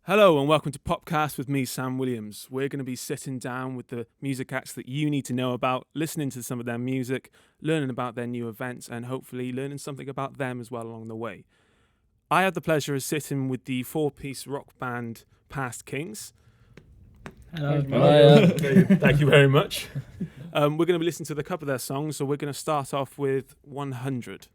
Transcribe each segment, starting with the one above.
Hello and welcome to Popcast with me, Sam Williams. We're going to be sitting down with the music acts that you need to know about, listening to some of their music, learning about their new events, and hopefully learning something about them as well along the way. I had the pleasure of sitting with the four-piece rock band Past Kings. Hello. Thank you very much. We're going to be listening to a couple of their songs, so we're going to start off with 100.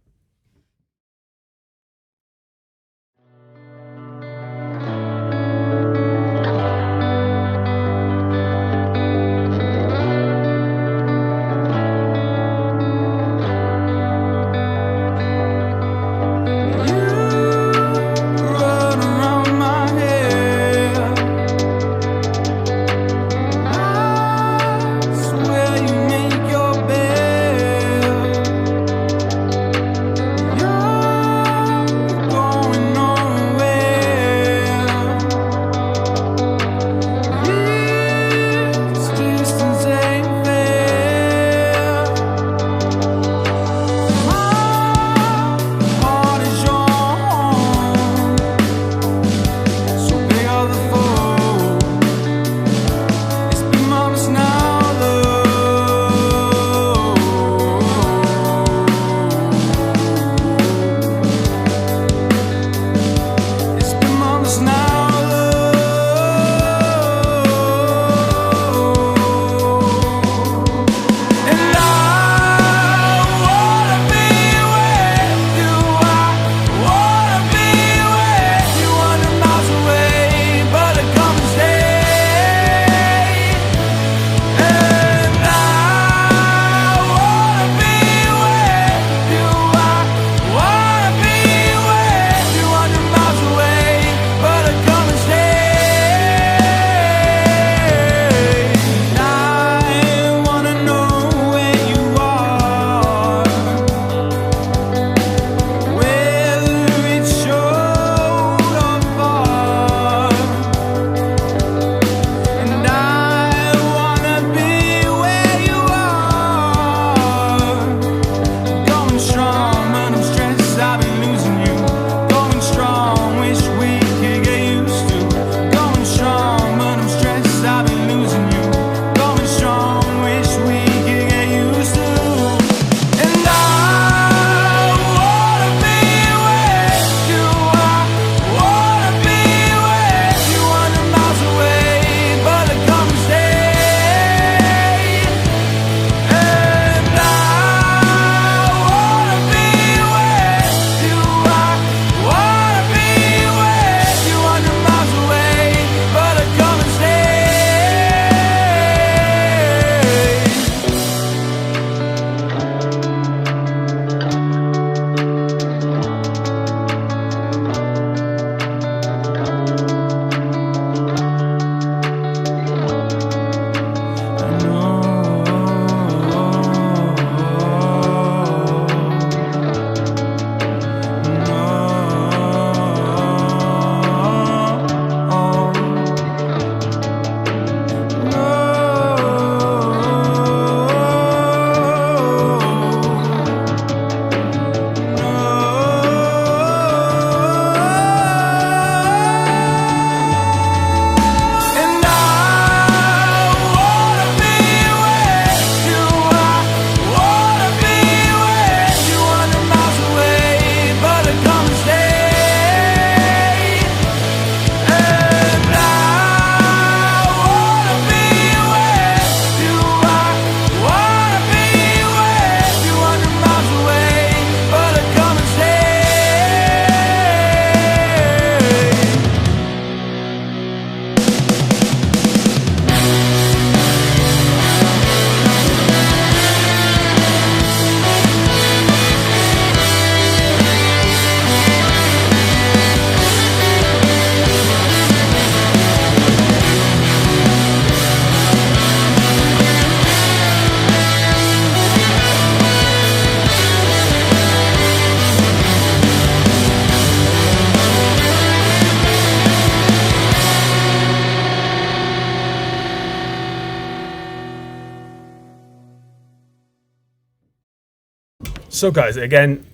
So guys, again,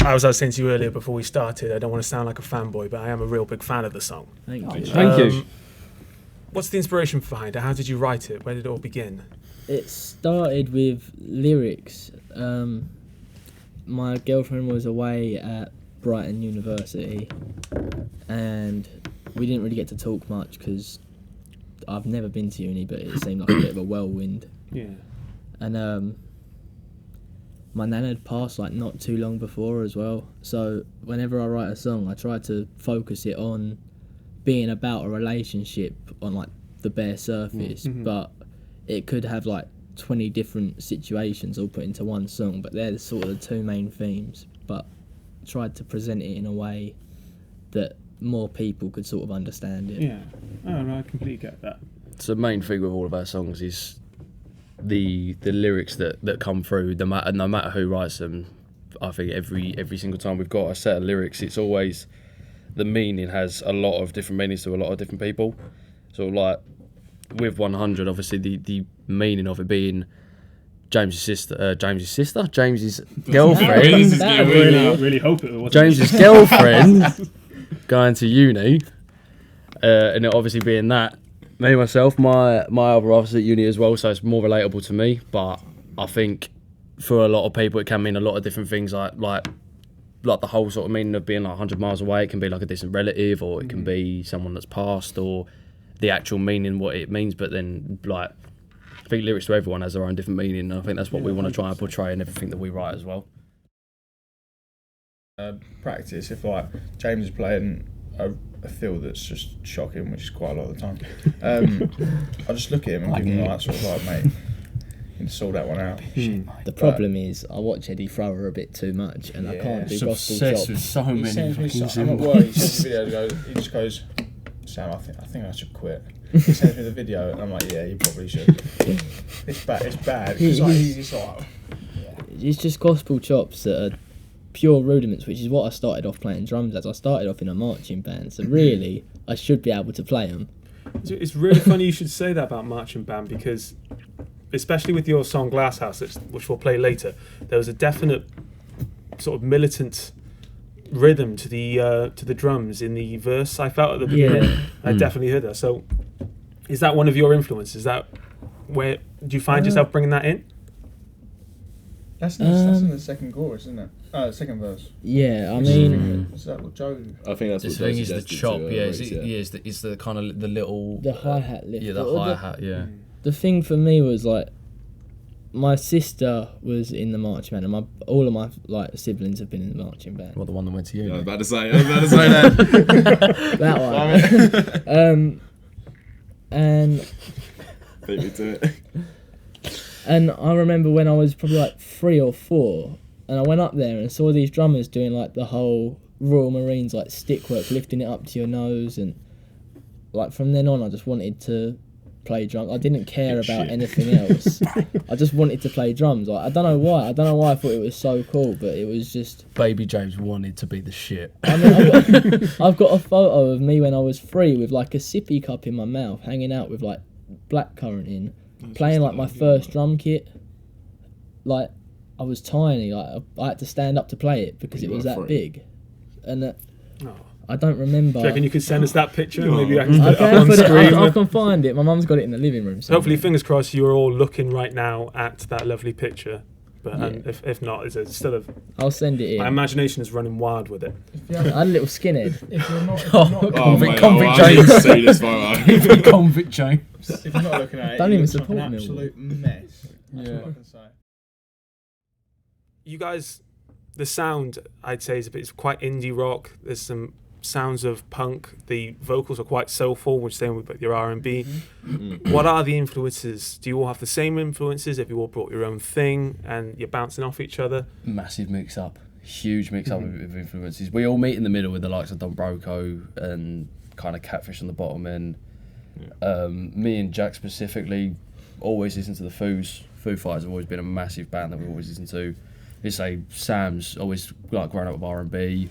As I was saying to you earlier before we started, I don't want to sound like a fanboy, but I am a real big fan of the song. Thank you. Thank you. What's the inspiration behind it? How did you write it? Where did it all begin? It started with lyrics. My girlfriend was away at Brighton University, and we didn't really get to talk much because I've never been to uni, but it seemed like a bit of a whirlwind. Yeah. And my nan had passed like not too long before as well, so whenever I write a song I try to focus it on being about a relationship on like the bare surface, but it could have like 20 different situations all put into one song, but they're sort of the two main themes, but tried to present it in a way that more people could sort of understand it. Yeah. Oh, no, I completely get that. So the main thing with all of our songs is the lyrics that come through, no matter who writes them. I think every single time we've got a set of lyrics, it's always the meaning has a lot of different meanings to a lot of different people. So like with 100, obviously the meaning of it being James's girlfriend. Really hope it wasn't. James's girlfriend going to uni, and it obviously being that. Me, myself, my other half's at uni as well, so it's more relatable to me. But I think for a lot of people, it can mean a lot of different things, like the whole sort of meaning of being like 100 miles away. It can be like a distant relative, or it can be someone that's passed, or the actual meaning, what it means. But then, like, I think lyrics to everyone has their own different meaning, and I think that's what we want to try and portray in everything that we write as well. Practice, if like James is playing a field that's just shocking, which is quite a lot of the time, I just look at him and give him that sort of like, mate, you need to sort that one out. The problem is I watch Eddie Thrower a bit too much, and I can't do gospel chops. with so He many sends me fucking I'm at work, he sends me the video, he just goes, Sam, I think I should quit. He sends me the video, and I'm like, yeah, you probably should. It's bad. Because he's just like, It's just gospel chops that are pure rudiments, which is what I started off playing drums as. I started off in a marching band, so really I should be able to play them. It's really funny you should say that about marching band, because especially with your song Glasshouse, which we'll play later, there was a definite sort of militant rhythm to the drums in the verse. I felt at the beginning. I definitely heard that. So is that one of your influences? Is that where do you find yourself bringing that in? that's in the second chorus, isn't it? Second verse. Yeah, I mean, Is that what Joe? I think that's The what thing Joe is the suggested chop, to, it's the kind of the little the hi-hat lift. yeah, the Or hi-hat, yeah. The thing for me was like, my sister was in the marching band, and all of my like siblings have been in the marching band. Well, the one that went to you. I was about to say that. That one. And Beat me to it. And I remember when I was probably like 3 or 4, and I went up there and saw these drummers doing like the whole Royal Marines like stick work, lifting it up to your nose, and like from then on I just wanted to play drums. I didn't care about anything else. I just wanted to play drums. Like, I don't know why I thought it was so cool, but it was just Baby James wanted to be the shit. I mean, I've got a photo of me when I was 3 with like a sippy cup in my mouth, hanging out with like blackcurrant in, playing like my first drum kit. Like, I was tiny, like I had to stand up to play it because it was that big. And I don't remember. Do you reckon you could send us that picture? No. Maybe I can put it up on screen. I can find it. My mum's got it in the living room. So hopefully, fingers crossed, you're all looking right now at that lovely picture. But Yeah. if not, is it still I'll send it in. my imagination is running wild with it. I had a little skinhead. If you're not, Oh, mate, Convict I need to James. see this photo. Convict James. if you're not looking at it, Don't it even looks like support an me. absolute mess. That's all I can say. You guys, the sound I'd say is quite indie rock. There's some sounds of punk. The vocals are quite soulful, which same with your R&B. What are the influences? Do you all have the same influences? Have you all brought your own thing and you're bouncing off each other? Massive mix up, huge mix up of influences. We all meet in the middle with the likes of Don Broco and kind of Catfish on the bottom end. Me and Jack specifically always listen to the Foo Fighters have always been a massive band that we always listen to. Let's say Sam's always like growing up with R&B.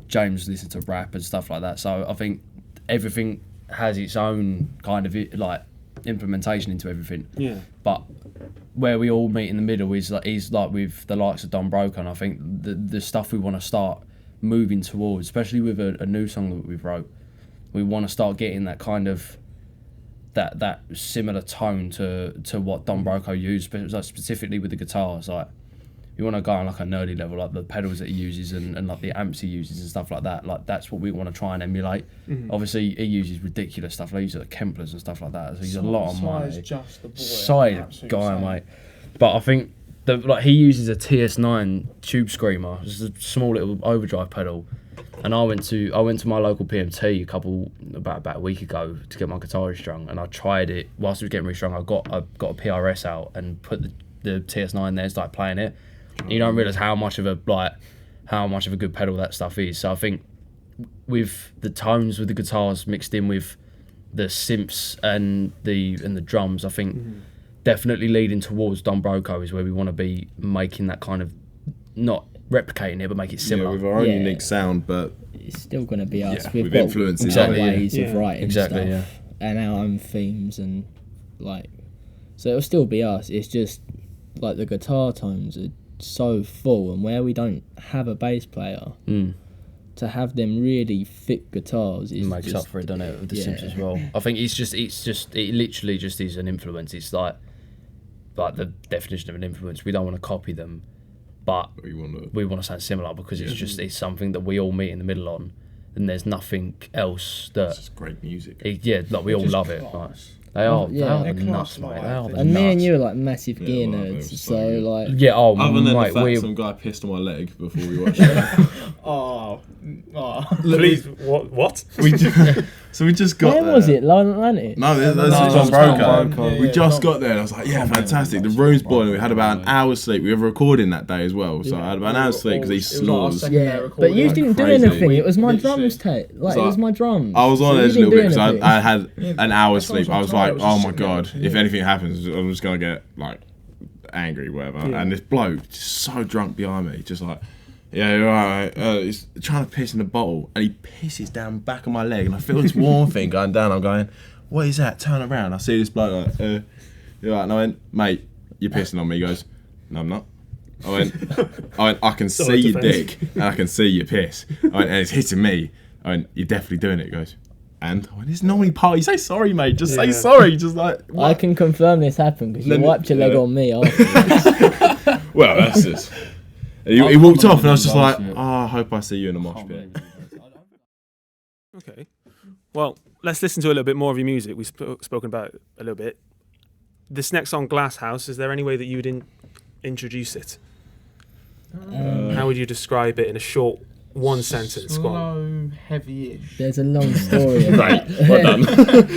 James listened to rap and stuff like that. So I think everything has its own kind of like implementation into everything. Yeah. But where we all meet in the middle is like with the likes of Don Broco, and I think the stuff we want to start moving towards, especially with a new song that we've wrote, we want to start getting that kind of that similar tone to what Don Broco used, like specifically with the guitars. Like you want to go on like a nerdy level, like the pedals that he uses and like the amps he uses and stuff like that. Like that's what we want to try and emulate. Obviously he uses ridiculous stuff. Like he uses the Kemplers and stuff like that. So he's a lot of money. Just the boy. Side guy, mate. But I think he uses a TS9 tube screamer, just a small little overdrive pedal. And I went to my local PMT about a week ago to get my guitar restrung, and I tried it whilst it was getting restrung. I got a PRS out and put the TS9 there, started playing it. You don't realise how much of a good pedal that stuff is. So I think with the tones with the guitars mixed in with the synths and the drums, I think definitely leading towards Don Broco is where we want to be, making that kind of, not replicating it but make it similar. Yeah, with our own unique sound, but It's still going to be us. Yeah, We've with got influences, our exactly, yeah. ways of Yeah. writing Exactly, stuff and our own themes and like, so it'll still be us. It's just like the guitar tones are so full, and where we don't have a bass player, to have them really thick guitars is Makes just, up for it, doesn't it, with the yeah. synths as well. I think it literally just is an influence. It's like the definition of an influence. We don't want to copy them, but we want we want to sound similar because it's something that we all meet in the middle on, and there's nothing else that It's great music. we all love it. Like, they are Yeah. the nuts, mate. They are the And me and nuts. you are like massive gear well, nerds, they're so so good. like Yeah, oh Other than the mate, fact we some guy pissed on my leg before we watched it. Please, what? So we just got where there. was it? London Atlantic? No, that's No, John it's Broco. Broco. We Yeah, just John- got there and I was like, yeah, Can't fantastic. The remember. room's boiling. We had about an hour's sleep. We were recording that day as well. So I had about an hour's sleep because he It was like our snores. second day Yeah, recording. but you like didn't do crazy. anything. It was my Literally. drums tape. Like, it like- was my drums. I was on So you edge a little didn't bit do because anything. I had an hour's That's what I sleep. I was tired, like, I was oh just my sitting god, there. if anything happens, I'm just gonna get like angry, whatever. Yeah. And this bloke, just so drunk behind me, just like, yeah, you're right. He's trying to piss in the bottle, and he pisses down the back of my leg, and I feel this warm thing going down. I'm going, what is that? Turn around. I see this bloke like, you're right. And I went, mate, you're pissing on me. He goes, no, I'm not. I went, I can see your defense. dick, and I can see your piss. I went, and it's hitting me. I went, you're definitely doing it. He goes, and I went, it's normally part. You say sorry, mate. Just say Yeah. sorry. Just like, I what? can confirm this happened because you Let me- wiped your leg yeah. on me after. Well, that's just. He walked off, and I was just like, oh, I hope I see you in a mosh pit. Okay. Well, let's listen to a little bit more of your music. We've spoken about it a little bit. This next song, Glass House, is there any way that you would introduce it? How would you describe it in a short one sentence? Go on. Slow, heavy-ish. There's a long story. About, Well done.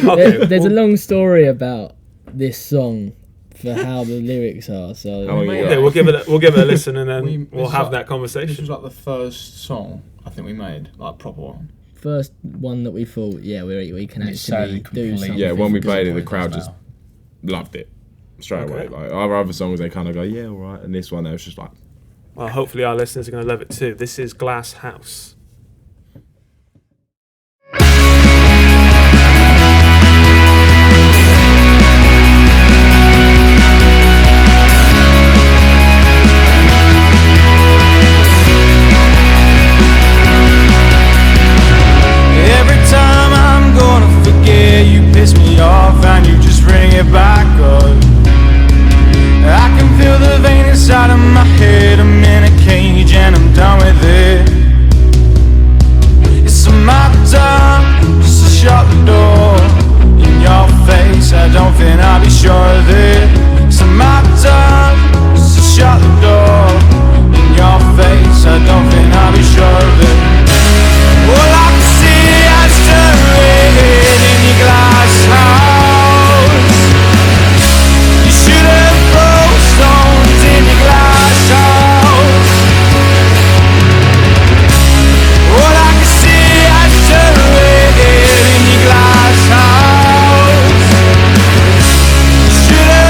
Okay, there's a well, long story about this song for how the lyrics are. So How are you? okay, we'll give it a listen and then we'll this have is that like- conversation. This was like the first song I think we made, like proper one. first one that we thought, yeah, we can And it sounded actually do completely- something. Yeah, when we played it, the Disappointed crowd as just loved it straight Okay. away. Like our other songs, they kind of go, yeah, all right, and this one, it was just like, Well, hopefully our listeners are going to love it too. This is Glass House. Every time I'm gonna forget, you piss me off and you just bring it back up. I can feel the vein inside of my head. I'm in a cage and I'm done with it. It's my time just to shut the door in your face. I don't think I'll be sure of it. It's my time just to shut the door in your face. I don't think I'll be sure of it. All I can see is turning in your glass house. You should have thrown stones in your glass house. All I can see is turning in your glass house. You should have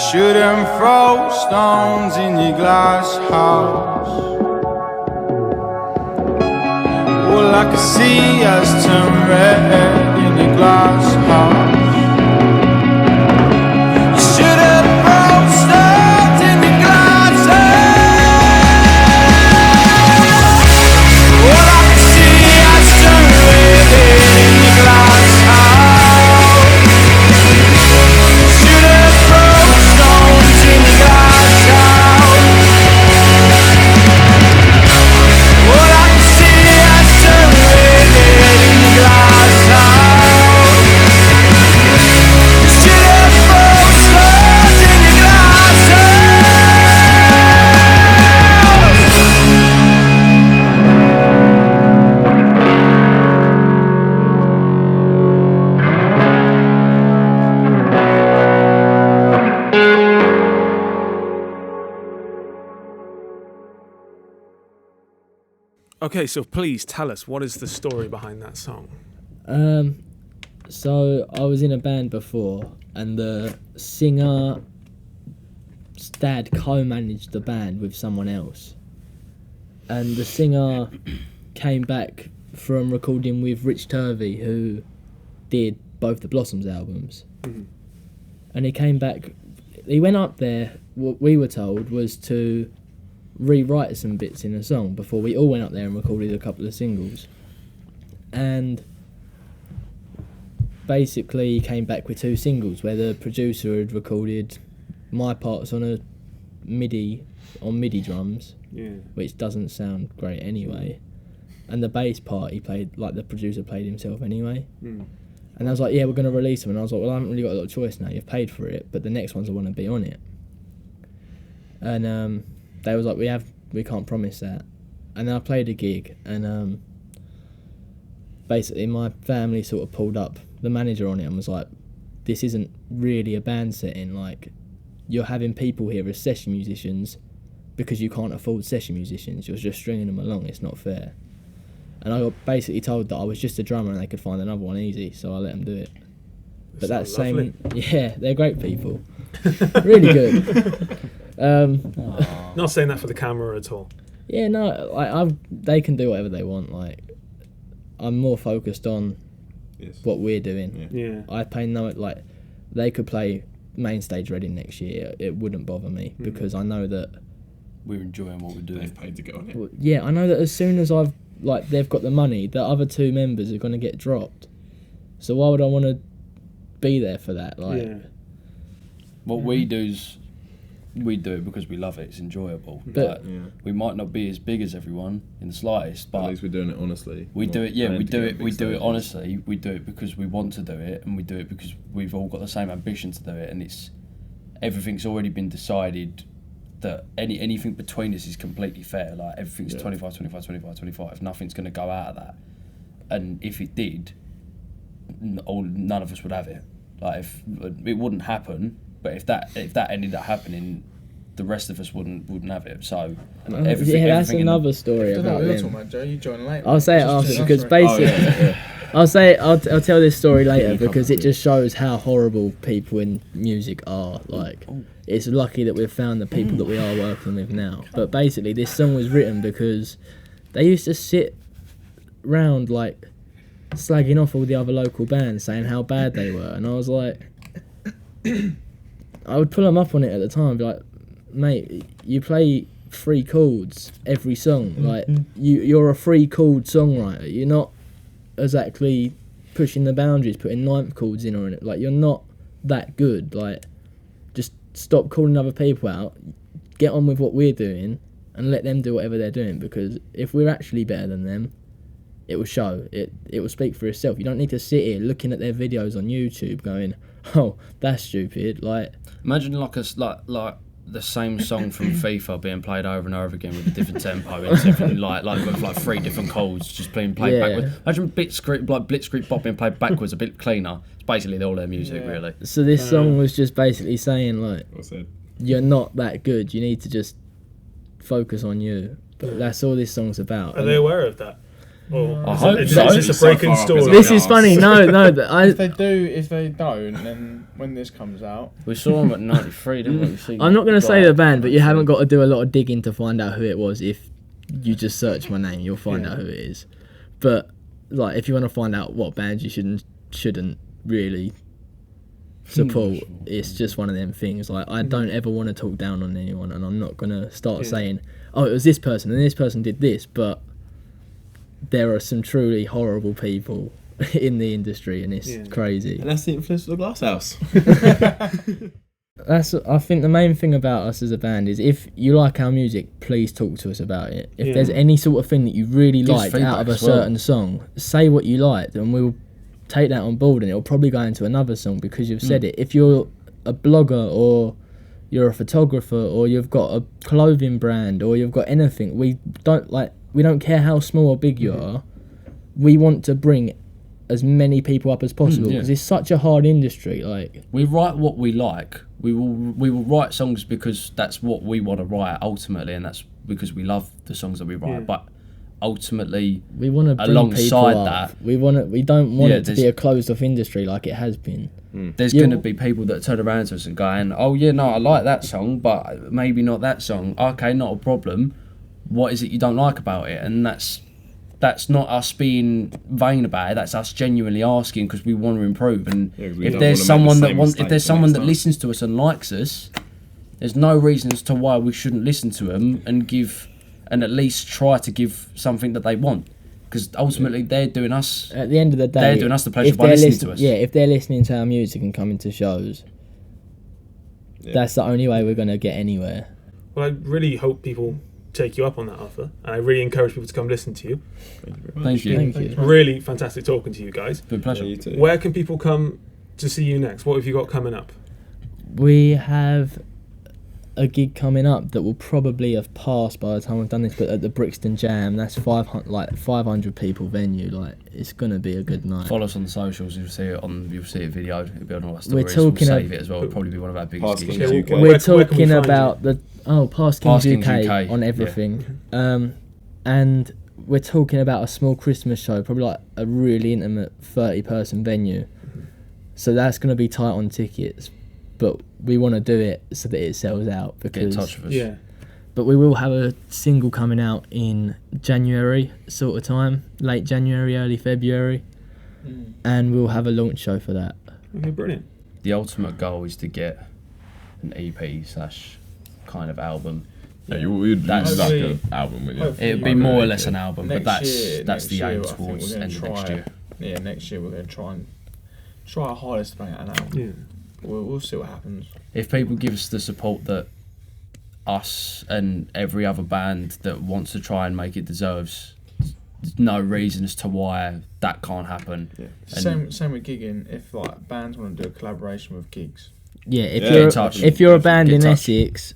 shouldn't throw stones in your glass house. All I can see us turn red in your glass house. You shouldn't throw stones in your glass house. All I can see us turn red in your glass house. Shouldn't throw stones in your glass house. All I can see us turn red in your glass house. Shouldn't throw stones in your glass Okay, so please tell us, what is the story behind that song? So I was in a band before, and the singer's dad co-managed the band with someone else, and the singer came back from recording with Rich Turvey, who did both the Blossoms albums. And he came back, he went up there, what we were told was to rewrite some bits in a song before we all went up there and recorded a couple of singles. And basically he came back with 2 singles where the producer had recorded my parts on MIDI drums, which doesn't sound great anyway, and the bass part he played, like the producer played himself anyway. And I was like, yeah, we're going to release them. And I was like, well, I haven't really got a lot of choice now, you've paid for it, but the next ones I want to be on it. And they was like, we can't promise that. And then I played a gig, and basically my family sort of pulled up the manager on it and was like, this isn't really a band setting, like, you're having people here as session musicians because you can't afford session musicians, you're just stringing them along, it's not fair. And I got basically told that I was just a drummer and they could find another one easy, so I let them do it. But that same, yeah, they're great people, really good. Not saying that for the camera at all. Yeah, no, they can do whatever they want. Like, I'm more focused on what we're doing. Yeah. I pay no, like, they could play main stage Reading next year. It wouldn't bother me because I know that We're enjoying what we're doing. They've paid to get on it. well, yeah, I know that as soon as they've got the money, the other 2 members are going to get dropped. So why would I want to be there for that? Like, What we do is we do it because we love it. It's enjoyable. But- We might not be as big as everyone in the slightest, At but least we're doing it honestly. we not do it. Yeah, playing we to do get it. big We do it stages. honestly. We do it because we want to do it, and we do it because we've all got the same ambition to do it. And everything's already been decided that anything between us is completely fair. Like, everything's 25, 25, 25, 25. Nothing's going to go out of that. And if it did, none of us would have it. Like, if it wouldn't happen, but if that ended up happening, the rest of us wouldn't have it. So that's everything in another story I don't know about what you're them. talking about, Joe. You joined late. I'll say it Just after because us, right? basically, I'll tell this story later Yeah, because come it just shows how horrible people in music are. Like, it's lucky that we've found the people that we are working with now. But basically, this song was written because they used to sit round like slagging off all the other local bands, saying how bad they were, and I was like, I would pull them up on it at the time, be like, mate, you play 3 chords every song. Like, you're a 3 chord songwriter. You're not exactly pushing the boundaries, putting 9th chords in on it. Like, you're not that good. Like, just stop calling other people out, get on with what we're doing, and let them do whatever they're doing. Because if we're actually better than them, it will show. It will speak for itself. You don't need to sit here looking at their videos on YouTube going, oh, that's stupid. Like, imagine like the same song from FIFA being played over and over again with a different tempo and different like with 3 different chords just being played Yeah. backwards. Imagine Blitzkrieg Bop being played backwards a bit cleaner. It's basically all their music really. so this song was just basically saying, like, What's that? you're not that good. You need to just focus on you. But that's all this song's about. Are they aware of that? Or I is hope it- so. Is this a breaking So far up, story? isn't This it? is funny. No, but If they don't, then when this comes out, We saw him at 93, didn't we? We see I'm not going to say Right. the band, but you haven't got to do a lot of digging to find out who it was. If you just search my name, you'll find out who it is. But like, if you want to find out what bands you shouldn't really support, it's just one of them things. Like, I don't ever want to talk down on anyone, and I'm not going to start saying, oh, it was this person and this person did this, but there are some truly horrible people in the industry, and it's crazy. And that's the influence of the Glass House. I think the main thing about us as a band is, if you like our music, please talk to us about it. If there's any sort of thing that you really Give us liked out of a feedback as well. certain song, say what you liked, and we'll take that on board, and it'll probably go into another song because you've said it. If you're a blogger, or you're a photographer, or you've got a clothing brand, or you've got anything, we don't care how small or big you are. We want to bring as many people up as possible because it's such a hard industry. Like, We write what we like. We will write songs because that's what we want to write ultimately, and that's because we love the songs that we write. But ultimately, we want to bring alongside people up. that, We don't want Yeah, it to be a closed off industry like it has been. there's going to be people that turn around to us and going, "Oh yeah, no, I like that song, but maybe not that song." Okay, not a problem. What is it you don't like about it? And that's not us being vain about it. That's us genuinely asking because we want to improve. And Yeah, 'cause we if don't there's wanna someone make the that same wants, if mistake there's the someone next that time. listens to us and likes us, there's no reason as to why we shouldn't listen to them and at least try to give something that they want. Because ultimately, they're doing us. At the end of the day, They're doing us the pleasure if by they're listening to us. Yeah, if they're listening to our music and coming to shows, that's the only way we're going to get anywhere. Well, I really hope people take you up on that offer, and I really encourage people to come listen to you. Thank you. Thank you. It's really fantastic talking to you guys. Been a pleasure. You too. Where can people come to see you next? What have you got coming up? We have a gig coming up that will probably have passed by the time we've done this, but at the Brixton Jam, that's 500 people venue. Like, it's gonna be a good night. Follow us on the socials. You'll see it videoed. It'll be on all our We're stories. talking We'll save it as well. It'll probably be one of our biggest Past gigs. Kings Yeah, UK. well, We're where can we talking find about Past Kings Past Kings UK UK, on everything. And we're talking about a small Christmas show, probably like a really intimate 30-person venue. So that's going to be tight on tickets, but we want to do it so that it sells out. Get in Because, touch with us. Yeah. but we will have a single coming out in January sort of time, late January, early February, and we'll have a launch show for that. Okay, brilliant. The ultimate goal is to get an EP / kind of album. Yeah, we'd That's- use like Hopefully- an album, wouldn't you? hopefully- It'd be more or less an album, but Next that's the year, aim I think towards we're gonna end of next try- year. Yeah, next year we're going to try our hardest to bring out an album. Yeah. We'll see what happens. If people give us the support that us and every other band that wants to try and make it deserves, there's no reason as to why that can't happen. And- Same with gigging. If like bands want to do a collaboration with gigs, Yeah, if Yeah, you're in touch. if you're a band Get in in touch. Essex,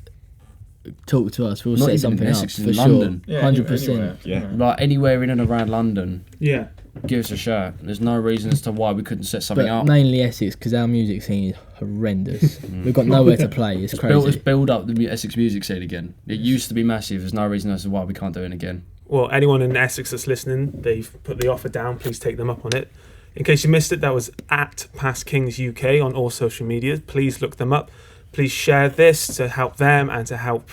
talk to us. We'll Not set even something in up Essex, for in sure. London. 100%. anywhere, Yeah. anywhere. Like anywhere in and around London, Yeah. give us a shout. There's no reason as to why we couldn't set something But up. mainly Essex, because our music scene is horrendous. We've got nowhere to play. It's Let's crazy. build up the Essex music scene again. It used to be massive. There's no reason as to why we can't do it again. Well, anyone in Essex that's listening, they've put the offer down. Please take them up on it. In case you missed it, that was at Past Kings UK on all social media. Please look them up. Please share this to help them and to help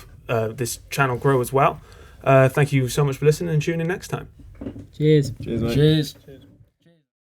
this channel grow as well. Thank you so much for listening, and tune in next time. Cheers. Cheers, mate. Cheers.